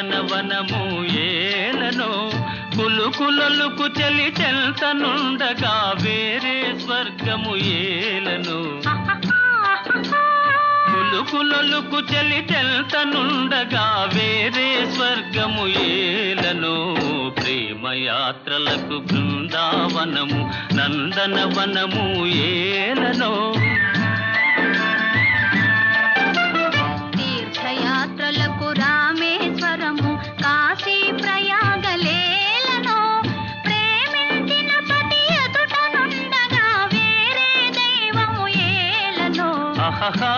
నందనవనము ఏలనో కులుకులొలుకు చలి చెల్తనుండగా వేరే స్వర్గము ఏలను కులుకులొలుకు చలి చెల్తనుండగా వేరే స్వర్గము ఏలను ప్రేమయాత్రలకు బృందావనము నందనవనము ఏలనో తీర్థయాత్రలకు రామేశ్వరము కాశీ ప్రయాగలేలను ప్రేమించిన పతి ఎదుట నుండగా వేరే దైవము ఏలను ఆహా